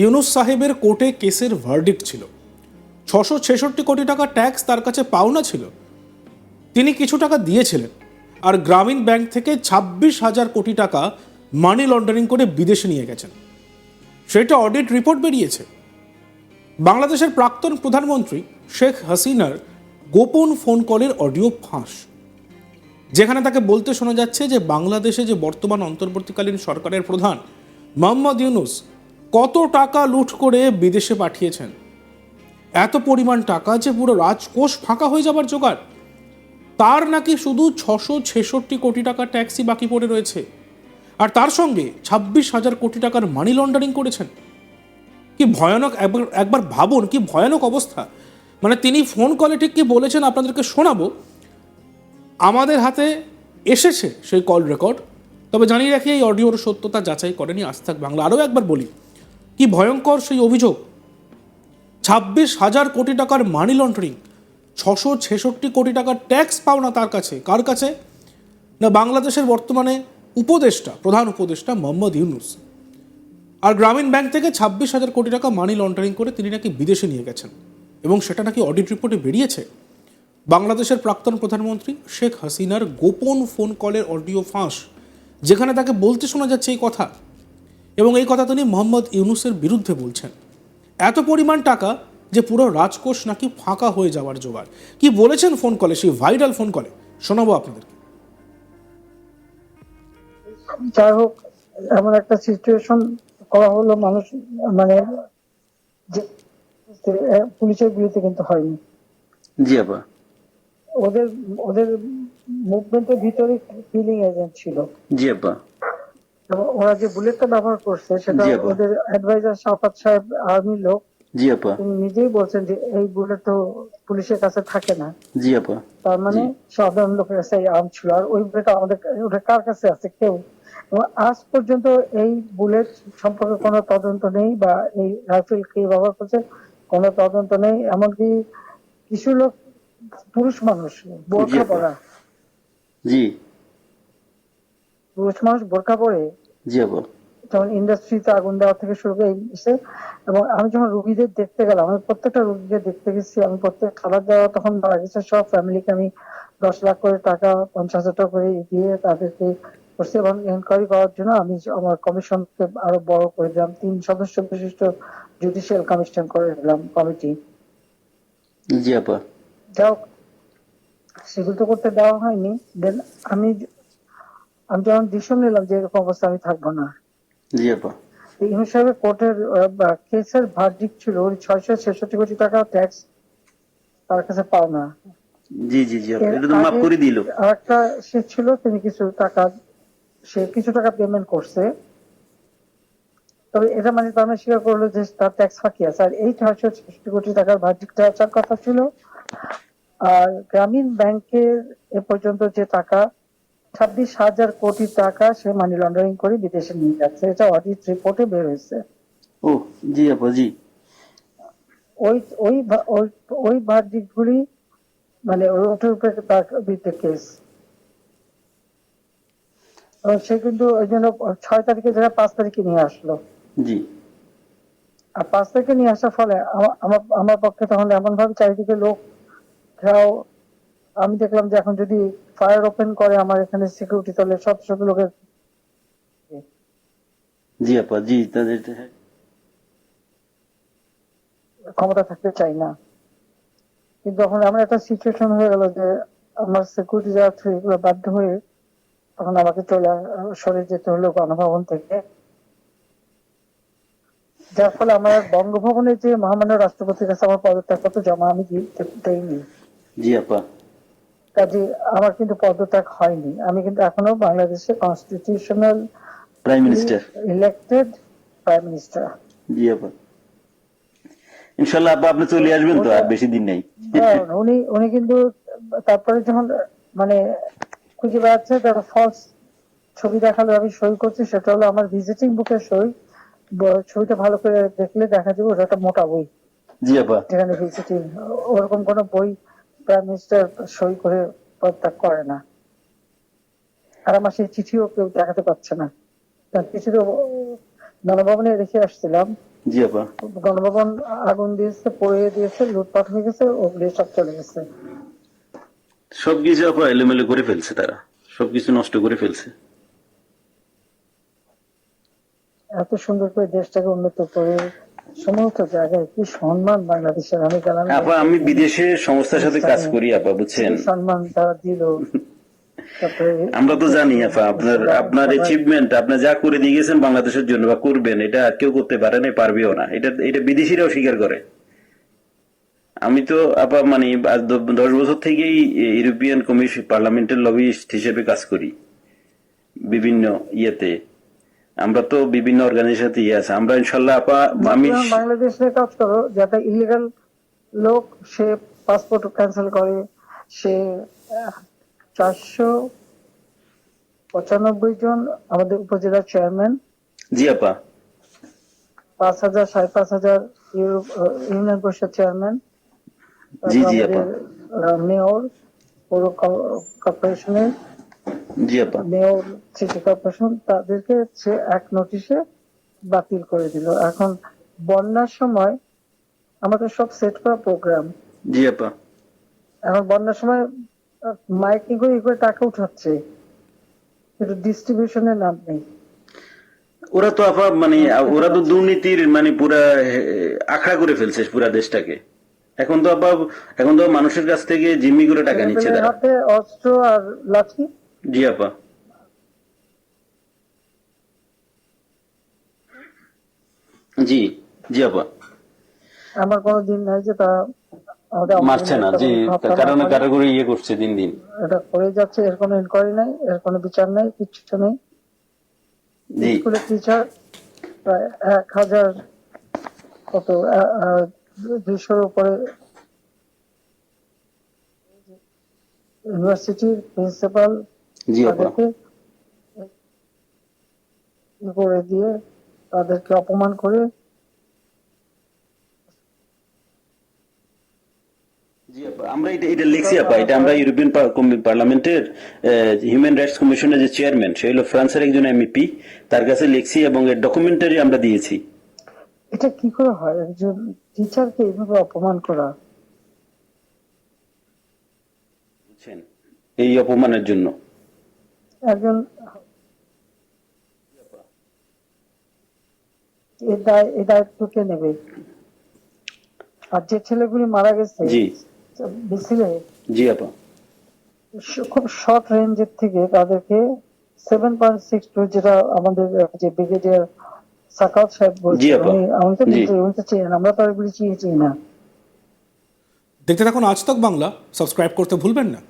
ইউনুস সাহেবের কোর্টে কেসের ভার্ডিক্ট ছিল, 666 কোটি টাকা ট্যাক্স তার কাছে পাওনা ছিল। তিনি কিছু টাকা দিয়েছিলেন, আর গ্রামীণ ব্যাংক থেকে 26,000 কোটি টাকা মানি লন্ডারিং করে বিদেশে নিয়ে গেছেন। সেটা অডিট রিপোর্ট বেরিয়েছে। বাংলাদেশের প্রাক্তন প্রধানমন্ত্রী শেখ হাসিনার গোপন ফোন কলের অডিও ফাঁস, যেখানে তাকে বলতে শোনা যাচ্ছে যে বাংলাদেশে যে বর্তমান অন্তর্বর্তীকালীন সরকারের প্রধান মোহাম্মদ ইউনুস কত টাকা লুট করে বিদেশে পাঠিয়েছেন। এত পরিমাণ টাকা যে পুরো রাজকোষ ফাঁকা হয়ে যাবার জোগাড়। তার নাকি শুধু 666 কোটি টাকা ট্যাক্সই বাকি পড়ে রয়েছে, আর তার সঙ্গে 26,000 কোটি টাকার মানি লন্ডারিং করেছেন। কি ভয়ানক! একবার ভাবুন, কি ভয়ানক অবস্থা। মানে তিনি ফোন কলে ঠিক কি বলেছেন আপনাদেরকে শোনাবো। আমাদের হাতে এসেছে সেই কল রেকর্ড, তবে জানিয়ে রাখি এই অডিওর সত্যতা যাচাই করেনি আজ তাক বাংলা। আরও একবার বলি, কি ভয়ঙ্কর সেই অভিযোগ। 26,000 কোটি টাকার মানি লন্ডারিং, 666 কোটি টাকার ট্যাক্স পাওনা তার কাছে। কার কাছে? না, বাংলাদেশের বর্তমানে উপদেষ্টা, প্রধান উপদেষ্টা মোহাম্মদ ইউনুস। আর গ্রামীণ ব্যাংক থেকে 26,000 কোটি টাকা মানি লন্ডারিং করে তিনি নাকি বিদেশে নিয়ে গেছেন, এবং সেটা নাকি অডিট রিপোর্টে বেরিয়েছে। বাংলাদেশের প্রাক্তন প্রধানমন্ত্রী শেখ হাসিনার গোপন ফোন কলের অডিও ফাঁস, যেখানে তাকে বলতে শোনা যাচ্ছে এই কথা, এবং এই কথা তিনি মোহাম্মদ ইউনুসের বিরুদ্ধে বলছেন। এত পরিমাণ টাকা যে পুরো রাজকোষ নাকি ফাঁকা হয়ে যাওয়ার জোগাড়। কি বলেছেন ফোন কলে, সেই ভাইরাল ফোন কলে শোনাবো আপনাদেরকে। যাই হোক, এমন একটা সিচুয়েশন করা হলো, মানুষ মানে যে পুলিশের বিরুদ্ধে কিন্তু হয়নি। জি আপা। ওদের ওদের মুভমেন্টের ভিতরে কিলিং এজেন্ট ছিল। জি আপা। এবং ওরা যে বুলেটটা ব্যবহার করছে সেটা জি আপা। ওদের অ্যাডভাইজার শাফাত সাহেব, আর্মির লোক, জি আপা। তিনি নিজেই বলছেন যে এই বুলেট তো পুলিশের কাছে থাকে না। জি আপা। তার মানে জি। সাধারণ লোকের কাছে এই আর্ম ছিল, আর ওই বুলেট আমাদের, ওটা কার কাছে আছে কেউ। এবং আজ পর্যন্ত এই বুলেট সম্পর্কে কোনো তদন্ত নেই, বা এই রাইফেল কে ব্যবহার করছে কোনো তদন্ত নেই। এমনকি কিছু লোক, পুরুষ মানুষ বোরখা আপা। পরা, জি। পুরুষ মানুষ বোরখা পরে, জি আপা। যেমন ইন্ডাস্ট্রিতে আগুন দেওয়া থেকে শুরু করে এই বিষয়ে। এবং আমি যখন রুগীদের দেখতে গেলাম, আমি প্রত্যেকটা রুগীকে দেখতে গেছি, আমি প্রত্যেক খাবার দেওয়া তখন মারা গেছে সব ফ্যামিলিকে আমি 10 লাখ করে টাকা, 50,000 টাকা করে দিয়ে তাদেরকে করছি। এবং এনকোয়ারি করার জন্য আমি আমার কমিশনকে আরো বড় করে দিলাম, 3 সদস্য বিশিষ্ট জুডিশিয়াল কমিশন করে দিলাম কমিটি। জি আপা। যাও, সেগুলো তো করতে দেওয়া হয়নি। দেন আমি আমি যখন ডিসিশন নিলাম যে এরকম অবস্থা আমি থাকবো না। জি আপা। ইউনুস সাহেবের কোর্টের কেসের ভার্ডিক্ট ছিল ওই 666 কোটি টাকা ট্যাক্স তার কাছে পাওনা। জি জি জি আপা, এর এটা তো মাফ আগে করে দিল। আরেকটা সে ছিল, তিনি কিছু টাকা পেমেন্ট করছে, তবে এটা মানে তার মানে স্বীকার করলো যে তার ট্যাক্স ফাঁকি আছে। আর এই 666 কোটি টাকার ভার্ডিক্টটা আসার কথা ছিল। আর গ্রামীণ ব্যাংকের এ পর্যন্ত যে টাকা 26,000 কোটি টাকা সে মানি লন্ডারিং করে বিদেশে নিয়ে যাচ্ছে, এটা অডিট রিপোর্টে বের হয়েছে। ও জি আপা। জি। ওই ওই ওই ওই ভার্ডিক্ট গুলি মানে ওটার উপরে তার বিরুদ্ধে কেস। এবং সে কিন্তু ওই জন্য 6 তারিখে জায়গায় 5 তারিখে নিয়ে আসলো। জি। আর 5 তারিখে নিয়ে আসার ফলে আমার আমার পক্ষে তখন এমন ভাবে চারিদিকে লোক ঘেরাও, আমি দেখলাম যে এখন যদি ফায়ার ওপেন করে আমার এখানে সিকিউরিটি, তাহলে শত শত লোকের জি আপা। জি, তাদের ক্ষমতা থাকতে চাই না। কিন্তু এখন এমন একটা সিচুয়েশন হয়ে গেল যে আমার সিকিউরিটি যারা ছিল এগুলো বাধ্য হয়ে তখন আমাকে সরে যেতে হলো গণভবন থেকে। যার ফলে আমার বঙ্গভবনে যে মহামান্য রাষ্ট্রপতির কাছে আমার পদত্যাগপত্র জমা আমি দেইনি। জি আপা। কাজে আমার কিন্তু পদত্যাগ হয়নি, আমি কিন্তু এখনো বাংলাদেশের constitutional prime minister. Elected prime minister. জি আপা। ইনশাল্লাহ আপা, আপনি চলে আসবেন তো, আর বেশি দিন নেই। উনি উনি কিন্তু তারপরে যখন মানে খুঁজে বেড়াচ্ছে, তার ফলস ছবি দেখালো, আমি সই করছি, সেটা হলো আমার ভিজিটিং বুকের সই। ছবিটা ভালো করে দেখলে দেখা যাবে ওটা একটা মোটা বই, জি আপা। যেখানে ভিজিটিং, ওরকম কোন বই প্রাইম মিনিস্টার সই করে পদত্যাগ করে না। আর আমার সেই চিঠিও কেউ দেখাতে পারছে না, কারণ চিঠি তো গণভবনে রেখে আসছিলাম। জি আপা। গণভবন আগুন দিয়েছে, পড়িয়ে দিয়েছে, লুটপাট হয়ে গেছে, ওগুলি সব চলে গেছে। সবকিছু আপা এলোমেলো করে ফেলছে তারা, সবকিছু নষ্ট করে ফেলছে। এত সুন্দর করে দেশটাকে উন্নত করে সমস্ত জায়গায় কি সম্মান বাংলাদেশের, আমি গেলাম আপা আমি বিদেশে সংস্থার সাথে কাজ করি আপা, কি বুঝছেন। সম্মান তারা দিল। তারপরে আমরা তো জানি আপা আপনার আপনার অ্যাচিভমেন্ট, আপনি যা করে দিয়ে গেছেন বাংলাদেশের জন্য বা করবেন, এটা আর কেউ করতে পারে না, পারবেও না। এটা এটা বিদেশিরাও স্বীকার করে। আমি তো আপা মানে আজ 10 বছর থেকেই ইউরোপিয়ান কমিশন পার্লামেন্টের লবিস্ট হিসেবে কাজ করি বিভিন্ন ইয়েতে। আমরা তো বিভিন্ন অর্গানাইজেশনে ইয়ে আছে, আমরা ইনশাল্লাহ আপা আমি বাংলাদেশে কাজ করো, যাতে ইলিগাল লোক সে পাসপোর্ট ক্যান্সেল করে, সে 495 জন আমাদের উপজেলার চেয়ারম্যান, জি আপা 5,000 5,500 ইউনিয়ন পরিষদ চেয়ারম্যান, জি জি আপা মেয়র, পৌর কর্পোরেশনের জি আপা মেয়র, সিটি কর্পোরেশন, তাদেরকে সে এক নোটিশে বাতিল করে দিল। এখন বন্যার সময় আমাদের সব সেট করা প্রোগ্রাম, জি আপা এখন বন্যার সময় মাইকিং করে করে টাকা উঠাচ্ছে, কিন্তু ডিস্ট্রিবিউশনের নাম নেই। ওরা তো আপা মানে ওরা তো দুর্নীতির মানে পুরা আখড়া করে ফেলছে পুরা দেশটাকে। এখন তো আপা এখন তো মানুষের কাছ থেকে জিম্মি করে টাকা নিচ্ছে ছেলেপেলের তারা। হাতে অস্ত্র আর লাঠি। জি আপা জি জি আপা আমার কোনো দিন নাই যে তারা আমাদের মারছে না, জি কারণ কারো করে ইয়ে করছে দিন দিন। এটা করে যাচ্ছে, এর কোনো ইনকোয়ারি নাই, এর কোনো বিচার নাই, কিচ্ছু নেই। জি স্কুলের টিচার প্রায় 1,000 কত 200-র উপরে, ইউনিভার্সিটির প্রিন্সিপাল, জি আপা তাদেরকে করে দিয়ে তাদেরকে অপমান করে। জি আপা আমরা এটা এটা লিখছি আপা, এটা আমরা ইউরোপিয়ান পার্লামেন্টের হিউম্যান রাইটস কমিশনের যে চেয়ারম্যান, সে হলো ফ্রান্সের একজন এমপি, তার কাছে লিখছি এবং এর ডকুমেন্টারি আমরা দিয়েছি। এটা কি করে হয় একজন টিচারকে এইভাবে অপমান করা? বুঝছেন, এই অপমানের জন্য। একজন এই দায়িত্ব কে নেবে? আর যে ছেলেগুলি মারা গেছে জি মিছিলে, জি আপা খুব শর্ট রেঞ্জের থেকে তাদেরকে 7.62, যেটা আমাদের যে ব্রিগেডিয়ার সাকাত সাহেব জি বলছে, আপা আমি তো জি উনি তো চিনি না, আমরা তো এগুলি চিনি না। দেখতে থাকুন আজ তক বাংলা, সাবস্ক্রাইব করতে ভুলবেন না।